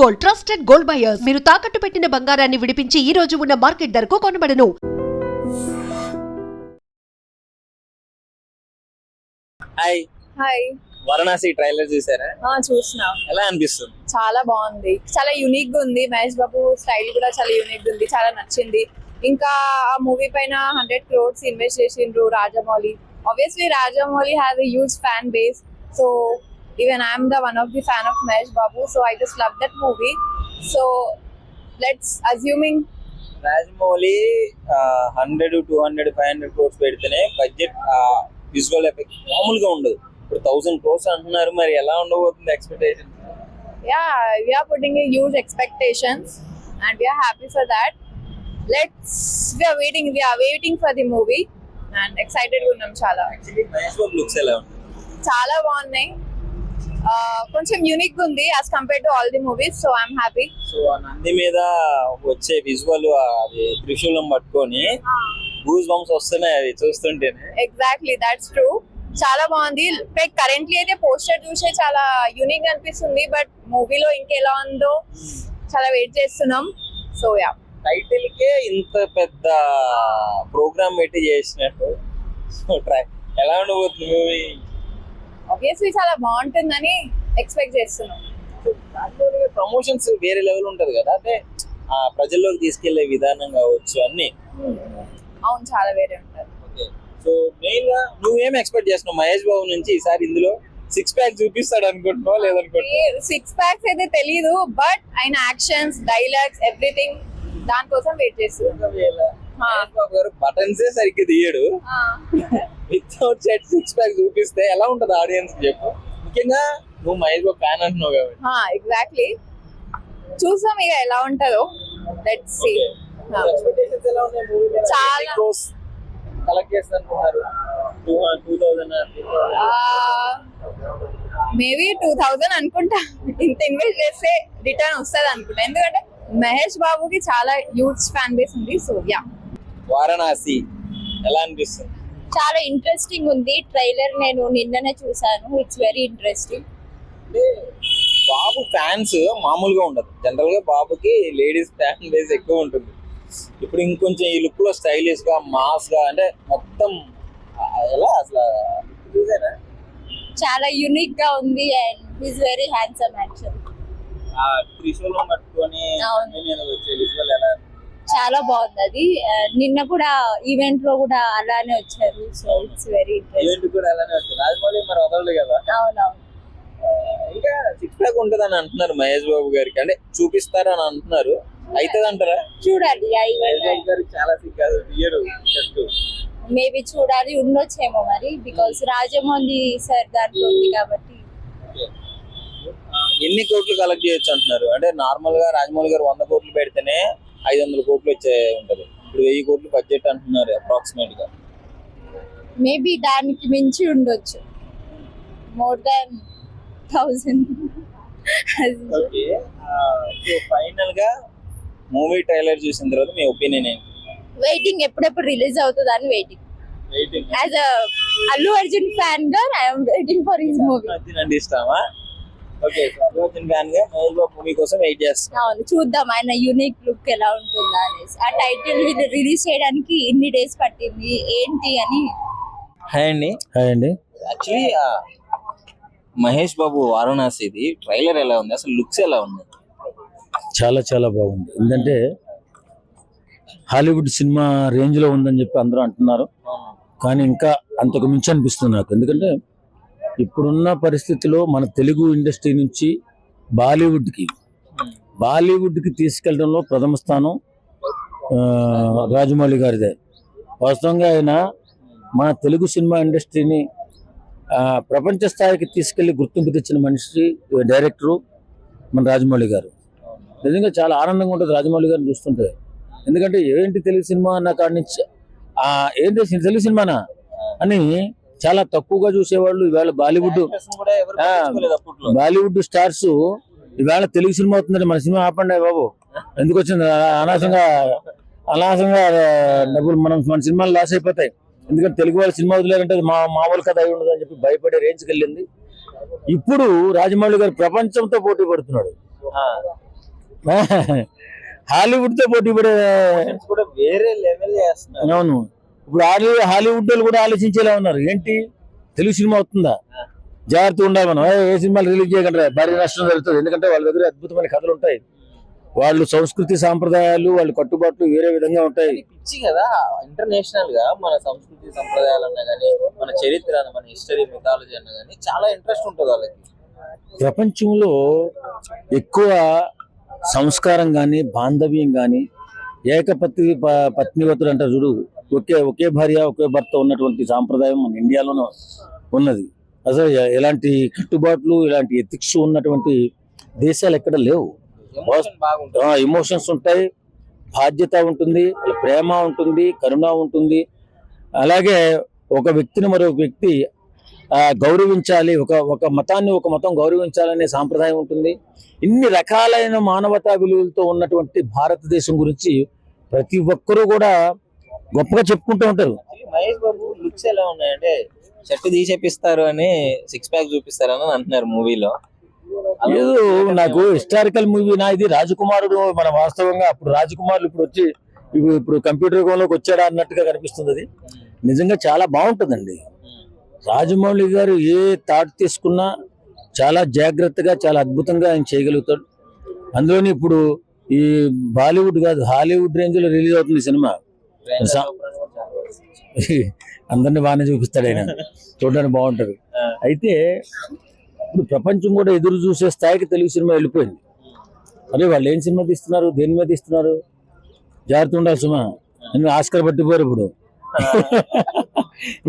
Gold, trusted gold buyers. మీరు తాకట్టు పెట్టిన బంగారాన్ని విడిపించి ఈ రోజు ఉన్న మార్కెట్ ధరకు కొనబడను. హాయ్ వారణాసి ట్రైలర్ చూసారా? చూసినా. ఎలా అనిపిస్తుంది? చాలా బాగుంది, చాలా యూనిక్ గా ఉంది. మహేష్ బాబు స్టైల్ కూడా చాలా యూనిక్ గా ఉంది, చాలా నచ్చింది. ఇంకా ఆ మూవీ పైన 100 crores ఇన్వెస్ట్ చేసిండ్రు Rajamouli. Obviously Rajamouli have a huge fan base, so even I am the one of the fan of Mahesh Babu, so I just love that movie. So let's assuming Rajamouli 100, 200, 500 crores పెడితేనే budget visual effect మామూలుగా ఉండదు. ఇప్పుడు 1000 crores అంటున్నారు, మరి ఎలా ఉండబోతుంది expectation? yeah, we are putting a huge expectations and we are happy for that. We are waiting for the movie and excited గా ఉన్నాం చాలా. యాక్చువల్లీ మహేష్ బాబు లుక్స్ ఎలా ఉంటుంది? చాలా బాగున్నాయి, కొంచెం యూనిక్ గా ఉంది as compared to all the movies, so I'm happy. So ఆ నంది మీద వచ్చే విజువల్, అది త్రిశూలం పట్టుకొని గూస్ బంప్స్ వస్తున్నాయి అది చూస్తుంటేనే. Exactly, that's true. చాలా బాగుంది. లైక్ కరెంట్లీ అయితే పోస్టర్ చూసే చాలా యూనిక్ అనిపిస్తుంది, బట్ మూవీలో ఇంకెలా ఉందో చాలా వెయిట్ చేస్తున్నాం. సో యా, టైటిల్ కే ఇంత పెద్ద ప్రోగ్రామ్ పెట్టి చేసినట్టు. సో ఎలా ఉండబోతుంది మూవీ? ఆబ్వియస్లీ చాలా బాగుంటుందని ఎక్స్పెక్ట్ చేస్తున్నాం. ప్రమోషన్స్ వేరే లెవెల్ ఉంటది కదా, అంటే ప్రజల్లోకి తీసుకెళ్లే విధానం కావచ్చు అన్ని. అవును, చాలా వేరే ఉంటుంది. సో మెయిన్ గా నువ్వేం ఎక్స్పెక్ట్ చేస్తున్నావు మహేష్ బాబు నుంచి? ఈసారి ఇందులో 6 ప్యాక్ చూపిస్తాడు అనుకుంటున్నావు లేదనుకుంటున్నావు? 6 packs అయితే తెలీదు, బట్ ఆయన యాక్షన్స్, డైలాగ్స్, ఎవ్రీథింగ్ దానికోసం వెయిట్ చేస్తున్నాం. మహేష్ బాబు గారు బటన్సే సరిగ్గా తీయడు, వితౌట్ సెట్ 6 ప్యాక్ చూపిస్తే ఎలా ఉంటది ఆడియన్స్ చెప్పు? ముఖ్యంగా నువ్వు మహేష్ బాబు ఫ్యాన్ అంటున్నావు కాబట్టి. ఎగ్జాక్ట్లీ, చూసాం ఇక ఎలా ఉంటుందో. Let's see. ఎక్స్పెక్టేషన్స్ ఎలా ఉన్నాయి మూవీ మీద? చాలా కలెక్ట్ చేస్తున్నారు 2000 మేబీ 2000 అనుకుంటా. ఇంత ఇన్వెస్ట్ చేస్తే రిటర్న్ వస్తుంది అనుకుంటా, ఎందుకంటే మహేష్ బాబుకి చాలా హ్యూజ్ ఫ్యాన్ బేస్ ఉంది. సో యా, వారణాసి ఎలా అనిపిస్తుంది? చాలా ఇంట్రెస్టింగ్ ఉంది. ట్రైలర్ నేను నిన్ననే చూసాను, it's very interesting. Babu fans మామూలుగా ఉండదు. జనరల్ గా బాబుకి లేడీస్ ఫ్యాన్ బేస్ ఎక్కువ ఉంటుంది. ఇప్పుడు ఇంకొంచెం ఈ లుక్ లో స్టైలిష్ గా, మాస్ గా, అంటే మొత్తం ఎలా అసలు చూసారా? చాలా యూనిక్ గా ఉంది and is very handsome actual. ఆ త్రిశూలం పట్టుకొని వచ్చే విజువల్ ఎలా? చాలా బాగుంది అది. నిన్న కూడా ఈవెంట్ లో కూడా అలానే వచ్చారు, so it's very interesting. Event కూడా అలానే వచ్చారు. రాజమౌళి మరి వదలడు కదా. అవునవును. ఇంకా 6 ప్యాక్ ఉంటది అని అంటున్నారు మహేష్ బాబు గారికి, అంటే చూపిస్తారని అంటున్నారు. అవుతుంది అంటారా? చూడాలి. మహేష్ బాబు గారికి చాలా సిగ్గు తీయడు చెట్టు. మేబీ చూడాలి, ఉండొచ్చేమో మరి, బికాస్ రాజమౌళి సార్ దాంట్లో ఉంది కాబట్టి. ఎన్ని కోట్లు కలెక్ట్ చేయొచ్చు అంటున్నారు? అంటే నార్మల్ గా రాజమౌళి గారు 100 కోట్లు పెడితేనే 500 కోట్లు వచ్చే ఉంటది. ఇప్పుడు 1000 కోట్లు బడ్జెట్ అంటున్నారు అప్రాక్సిమేట్ గా. మేబీ దానికి మించి ఉండొచ్చు, more than 1000. Okay, so final గా మూవీ ట్రైలర్ చూసిన తర్వాత మీ ఒపీనియన్ ఏంటి? వెయిటింగ్, ఎప్పుడెప్పుడు రిలీజ్ అవుతుంది అని waiting. As a Allu Arjun fan గా I'm waiting for his movie. అంటే ఇష్టమా? ఓకే, అల్లు అర్జున్ ఫ్యాన్ గా మహేష్ బాబు మూవీ కోసం వెయిట్ చేస్తాం. అవును, చూద్దాం ఆయన యూనిక్ లుక్ ఎలా ఉంటుందా అనేసి. ఆ టైటిల్ రిలీజ్ చేయడానికి ఇన్ని డేస్ పట్టింది ఏంటి అని. హాయ్ అండి. హాయ్ అండి. యాక్చువల్లీ మహేష్ బాబు వారణాసిది ట్రైలర్ ఎలా ఉంది, అసలు లుక్స్ ఎలా ఉంది? చాలా చాలా బాగుంది. ఎందుకంటే హాలీవుడ్ సినిమా రేంజ్ లో ఉందని చెప్పి అందరూ అంటున్నారు, కానీ ఇంకా అంతకు మించి అనిపిస్తుంది నాకు. ఎందుకంటే ఇప్పుడున్న పరిస్థితిలో మన తెలుగు ఇండస్ట్రీ నుంచి బాలీవుడ్కి తీసుకెళ్ళడంలో ప్రథమ స్థానం రాజమౌళి గారిదే. వాస్తవంగా ఆయన మన తెలుగు సినిమా ఇండస్ట్రీని ప్రపంచ స్థాయికి తీసుకెళ్లి గుర్తింపు తెచ్చిన మనిషి, డైరెక్టరు మన రాజమౌళి గారు. నిజంగా చాలా ఆనందంగా ఉంటుంది రాజమౌళి గారిని చూస్తుంటే. ఎందుకంటే ఏంటి తెలుగు సినిమా అన్న కాడి నుంచి ఏంటి తెలుగు సినిమానా అని చాలా తక్కువగా చూసేవాళ్ళు. ఈవేళ బాలీవుడ్ స్టార్స్ ఈవేళ తెలుగు సినిమా అవుతుందంటే మన సినిమా ఆపండి బాబు, ఎందుకు వచ్చింది అనవసరంగా డబ్బులు మన సినిమాలు లాస్ అయిపోతాయి. ఎందుకంటే తెలుగు వాళ్ళ సినిమా వదిలేరంటే మామూలు కథ అయి ఉండదు అని చెప్పి భయపడే రేంజ్కి వెళ్ళింది. ఇప్పుడు రాజమౌళి గారు ప్రపంచంతో పోటీ పడుతున్నాడు. హాలీవుడ్ తో పోటీ పడే కూడా వేరే లెవెల్ చేస్తున్నారు. అవును, ఇప్పుడు హాలీవుడ్ వాళ్ళు కూడా ఆలోచించేలా ఉన్నారు. ఏంటి తెలుగు సినిమా అవుతుందా, జాగ్రత్తగా ఉండాలి మనం, ఏ సినిమాలు రిలీజ్ చేయకుండా భారీ నష్టం జరుగుతుంది. ఎందుకంటే వాళ్ళ దగ్గర అద్భుతమైన కథలు ఉంటాయి, వాళ్ళు సంస్కృతి సాంప్రదాయాలు వాళ్ళ కట్టుబాట్లు వేరే విధంగా ఉంటాయి. పిచ్చి కదా ఇంటర్నేషనల్ గా మన సంస్కృతి సంప్రదాయాలు అన్నా గానీ, మన చరిత్ర అన్న, మన హిస్టరీ మిథాలజీ అన్నా గానీ చాలా ఇంట్రెస్ట్ ఉంటుంది వాళ్ళకి. ప్రపంచంలో ఎక్కువ సంస్కారం కానీ బాంధవ్యం కానీ పత్నివతులు అంటారు చూడు, ఒకే భార్య ఒకే భర్త ఉన్నటువంటి సాంప్రదాయం మన ఇండియాలోనే ఉన్నది. అసలు ఎలాంటి కట్టుబాట్లు ఇలాంటి ఎథిక్స్ ఉన్నటువంటి దేశాలు ఎక్కడ లేవు. ఎమోషన్స్ ఉంటాయి, బాధ్యత ఉంటుంది, ప్రేమ ఉంటుంది, కరుణ ఉంటుంది. అలాగే ఒక వ్యక్తిని మరొక వ్యక్తి గౌరవించాలి, ఒక మతాన్ని ఒక మతం గౌరవించాలనే సాంప్రదాయం ఉంటుంది. ఇన్ని రకాలైన మానవతా విలువలతో ఉన్నటువంటి భారతదేశం గురించి ప్రతి ఒక్కరూ కూడా గొప్పగా చెప్పుకుంటూ ఉంటారు. మహేష్ బాబు లుక్స్ ఎలా ఉన్నాయంటే షర్ట్ తీసేపిస్తారు అని, 6 ప్యాక్ చూపిస్తారు అని అంటున్నారు మూవీలో. లేదు, నాకు హిస్టారికల్ మూవీ నా ఇది. రాజకుమారుడు మన వాస్తవంగా అప్పుడు రాజకుమారులు ఇప్పుడు కంప్యూటర్ యుగంలోకి వచ్చాడా అన్నట్టుగా కనిపిస్తుంది. అది నిజంగా చాలా బాగుంటుందండి. రాజమౌళి గారు ఏ థాట్ తీసుకున్నా చాలా జాగ్రత్తగా చాలా అద్భుతంగా ఆయన చేయగలుగుతాడు. అందులోని ఇప్పుడు ఈ బాలీవుడ్ కాదు హాలీవుడ్ రేంజ్ లో రిలీజ్ అవుతుంది సినిమా. అందరినీ బాగానే చూపిస్తాడు ఆయన, చూడడానికి బాగుంటది. అయితే ఇప్పుడు ప్రపంచం కూడా ఎదురు చూసే స్థాయికి తెలుగు సినిమా వెళ్ళిపోయింది. అరే వాళ్ళు ఏం సినిమా తీస్తున్నారు, దేని మీద తీస్తున్నారు, జాగ్రత్త ఉండాలి సుమా. ఆస్కర్ పట్టిపోయారు ఇప్పుడు.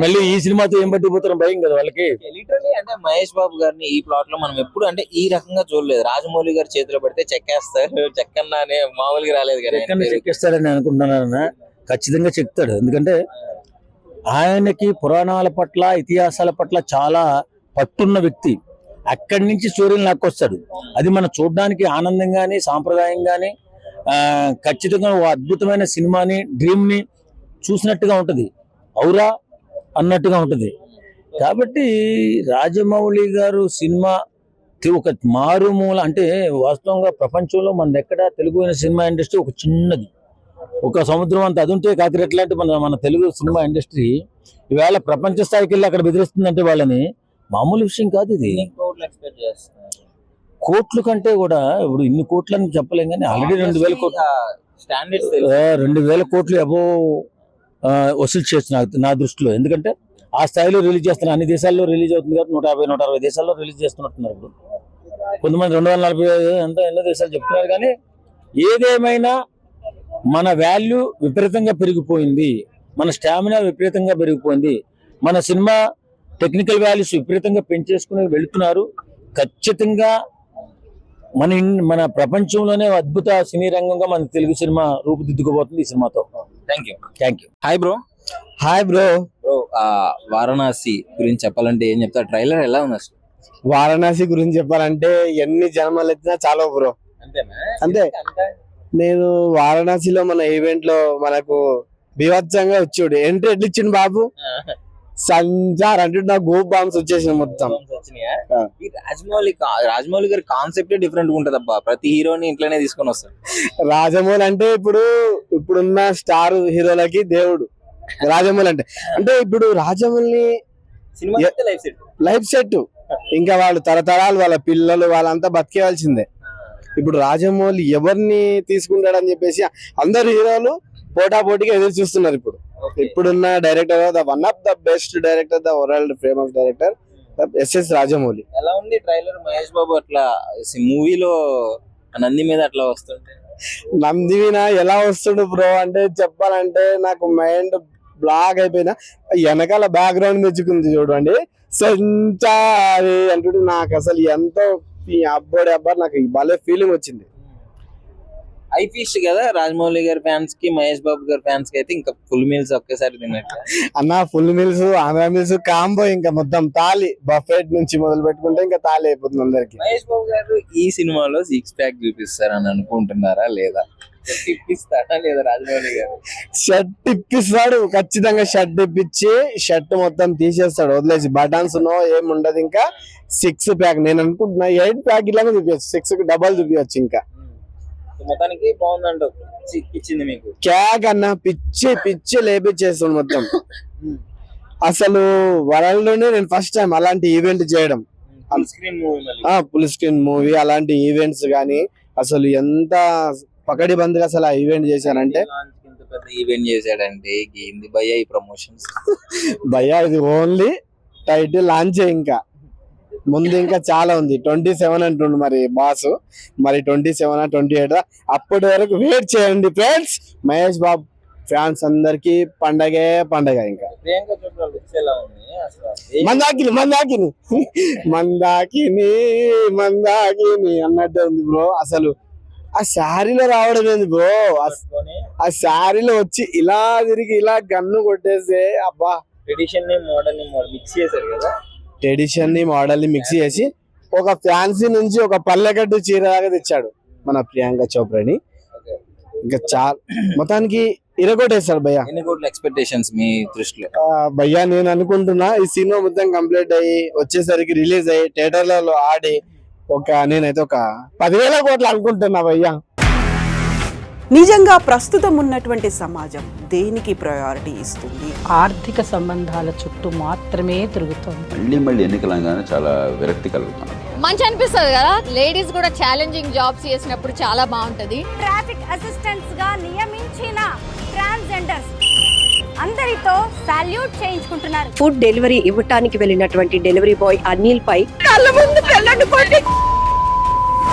మళ్ళీ ఈ సినిమాతో ఏం పట్టిపోతారో భయం కదా వాళ్ళకి. లిటరలీ అంటే మహేష్ బాబు గారిని ఈ ప్లాట్ లో మనం ఎప్పుడు అంటే ఈ రకంగా చూడలేదు. రాజమౌళి గారి చేతిలో పెడితే చెక్కేస్తారు, చెక్కన్నా అనే మామూలుగా రాలేదు కదా. చెక్కేస్తాడని అనుకుంటున్నారన్న, ఖచ్చితంగా చెప్తాడు. ఎందుకంటే ఆయనకి పురాణాల పట్ల ఇతిహాసాల పట్ల చాలా పట్టున్న వ్యక్తి. అక్కడి నుంచి స్టోరీలు లాక్కొస్తాడు. అది మనం చూడడానికి ఆనందంగాని సాంప్రదాయంగాని ఖచ్చితంగా ఓ అద్భుతమైన సినిమాని డ్రీమ్ ని చూసినట్టుగా ఉంటది, ఔరా అన్నట్టుగా ఉంటది. కాబట్టి రాజమౌళి గారు సినిమా ఒక మారుమూల అంటే వాస్తవంగా ప్రపంచంలో మన ఎక్కడ తెలుగు సినిమా ఇండస్ట్రీ ఒక చిన్నది, ఒక సముద్రం అంత. అది ఉంటే కాకిరెట్లాంటి మన తెలుగు సినిమా ఇండస్ట్రీ ఈవేళ ప్రపంచ స్థాయికి వెళ్ళి అక్కడ బెదిరిస్తుందంటే వాళ్ళని మామూలు విషయం కాదు. ఇది కోట్ల కంటే కూడా ఇప్పుడు ఇన్ని కోట్లని చెప్పలేం కానీ ఆల్రెడీ 2000 కోట్లు 2000 కోట్లు అబో వసూలు చేస్తున్నారు నా దృష్టిలో. ఎందుకంటే ఆ స్థాయిలో రిలీజ్ చేస్తున్నారు, అన్ని దేశాల్లో రిలీజ్ అవుతుంది కాబట్టి 150-160 దేశాల్లో రిలీజ్ చేస్తున్నట్టున్నారు. ఇప్పుడు కొంతమంది 240 అంతా ఎన్నో దేశాలు చెప్తున్నారు. కానీ ఏదేమైనా మన వాల్యూ విపరీతంగా పెరిగిపోయింది, మన స్టామినా విపరీతంగా పెరిగిపోయింది, మన సినిమా టెక్నికల్ వాల్యూస్ విపరీతంగా పెంచేసుకుని వెళుతున్నారు. ఖచ్చితంగా మన ప్రపంచంలోనే అద్భుత సినీ రంగంగా మన తెలుగు సినిమా రూపుదిద్దుకోబోతుంది ఈ సినిమాతో. Thank you. Hi bro. Bro Varanasi గురించి చెప్పాలంటే ఏం చెప్తారు? ట్రైలర్ ఎలా ఉంది అసలు? వారణాసి గురించి చెప్పాలంటే ఎన్ని జన్మలు ఎత్తినా చాలా బ్రో. అంతే. నేను వారణాసిలో మన ఈవెంట్ లో మనకు బీభత్సంగా వచ్చాడు ఎంట్రీ ఎట్లా ఇచ్చిండు బాబు. సంచార్ అంటే నాకు గోప్ బాంబ్స్ వచ్చేసిన మొత్తం. రాజమౌళి గారి కాన్సెప్ట్ డిఫరెంట్ గా ఉంటది అబ్బా. ప్రతి హీరోని ఇంట్లోనే తీసుకొని వస్తారు. రాజమౌళి అంటే ఇప్పుడున్న స్టార్ హీరోలకి దేవుడు రాజమౌళి అంటే ఇప్పుడు రాజమౌళి లైఫ్ సెట్. ఇంకా వాళ్ళు తరతరాలు వాళ్ళ పిల్లలు వాళ్ళంతా బతికేయాల్సిందే. ఇప్పుడు రాజమౌళి ఎవరిని తీసుకుంటాడని చెప్పేసి అందరు హీరోలు పోటాపోటీగా ఎదురు చూస్తున్నారు. ఇప్పుడున్న director one of the best director, the world famous director SS Rajamouli. ఎలా ఉంది ట్రైలర్? మహేష్ బాబు అట్లా మూవీలో నంది మీద అట్లా వస్తుంటే నంది మీద ఎలా వస్తుండు బ్రో అంటే చెప్పాలంటే నాకు మైండ్ బ్లాక్ అయిపోయినా. వెనకాల బ్యాక్గ్రౌండ్ మెచ్చుకుంది చూడండి, సంచారి అంటుంటే నాకు అసలు ఎంతో అబ్బా నాకు భలే ఫీలింగ్ వచ్చింది. ఐపీఎస్ కదా రాజమౌళి గారి ఫ్యాన్స్ కి, మహేష్ బాబు గారి ఫ్యాన్స్ కి అయితే ఇంకా ఫుల్ మీల్స్ ఒకేసారి తిన్నట్టు అన్న. Full meals, Andhra meals combo, ఇంకా మొత్తం తాలి బఫెట్ నుంచి మొదలు పెట్టుకుంటే ఇంకా తాలి అయిపోతుంది అందరికి. మహేష్ బాబు గారు ఈ సినిమాలో 6 ప్యాక్ చూపిస్తారని అనుకుంటున్నారా లేదా? ఇప్పిస్తాడా లేదా రాజమౌళి గారు? షర్ట్ ఇప్పిస్తాడు ఖచ్చితంగా. షర్ట్ ఇప్పించి షర్ట్ మొత్తం తీసేస్తాడు, వదిలేసి బటన్స్ ఏముండదు. ఇంకా 6 ప్యాక్ నేను అనుకుంటున్నా 8 ప్యాక్ ఇలాగా చూపించచ్చు, 6 డబల్ చూపించచ్చు. ఇంకా మొత్తానికి బాగుందంట, ఇచ్చింది మీకు. క్యాక్ అన్న పిచ్చి లేపించేస్తుంది మొత్తం. అసలు వరల్డ్ లోనే నేను ఫస్ట్ టైం అలాంటి ఈవెంట్ చేయడం. ఫుల్ స్క్రీన్ మూవీ మళ్ళీ. ఫుల్ స్క్రీన్ మూవీ, అలాంటి ఈవెంట్స్ గానీ అసలు ఎంత పకడి బందిగా అసలు ఆ ఈవెంట్ చేశారంటే, ఇంత పెద్ద ఈవెంట్ చేశాడంటే ఏంది భయ్యా ఈ ప్రమోషన్స్? భయ్యా ఇది ఓన్లీ టైటిల్ లాంచ్, ఇంకా ముందు ఇంకా చాలా ఉంది. 27 అంటుండు మరి బాస్, మరి 27 28 అప్పటి వరకు వెయిట్ చేయండి ఫ్రెండ్స్. మహేష్ బాబు ఫ్యాన్స్ అందరికి పండగే పండగ. ఇంకా ప్రియాంక చోప్రా లుక్స్ ఎలా ఉంది అసలు? మందాకిని అన్నట్టు ఉంది బ్రో. అసలు ఆ శారీలో రావడం ఏంది బ్రో, ఆ శారీలో వచ్చి ఇలా తిరిగి ఇలా గన్ను కొట్టేస్తే అబ్బా. ట్రెడిషన్ ని మోడల్ ని మిక్స్ చేశారు కదా. ట్రెడిషన్ ని మోడల్ ని మిక్స్ చేసి ఒక ఫ్యాన్సీ నుంచి ఒక పల్లెకట్టు చీర దాకా తెచ్చాడు మన ప్రియాంక చోప్రాని. ఇంకా చాలా మొత్తానికి ఇరగొట్టేస్తాడు భయ్యా. ఎన్ని కోట్ల ఎక్స్పెక్టేషన్స్ మీ దృష్టిలో? భయ్యా నేను అనుకుంటున్నా ఈ సినిమా మొత్తం కంప్లీట్ అయ్యి వచ్చేసరికి రిలీజ్ అయ్యి థియేటర్లలో ఆడి నేనైతే ఒక 10,000 కోట్లు అనుకుంటున్నా భయ్యా. నిజంగా ప్రస్తుతం ఉన్నటువంటి సమాజం దేనికి ప్రయారిటీ ఇస్తుంది? ఆర్థిక సంబంధాల చుట్టూ మాత్రమే తిరుగుతోంది. మళ్ళీ ఎన్నికలంగానే చాలా విరక్తి కలుగుతున్నాం. మంచి అనిపిస్తుంది కదా, లేడీస్ కూడా ఛాలెంజింగ్ జాబ్స్ చేసినప్పుడు చాలా బాగుంటది. ట్రాఫిక్ అసిస్టెంట్స్ గా నియమించిన ట్రాన్స్జెండర్స్ అందరితో సాల్యూట్ చేయించుకుంటున్నారు. ఫుడ్ డెలివరీ ఇవ్వటానికి వెళ్ళినటువంటి డెలివరీ బాయ్ అనిల్ పై కళ్ళ ముందు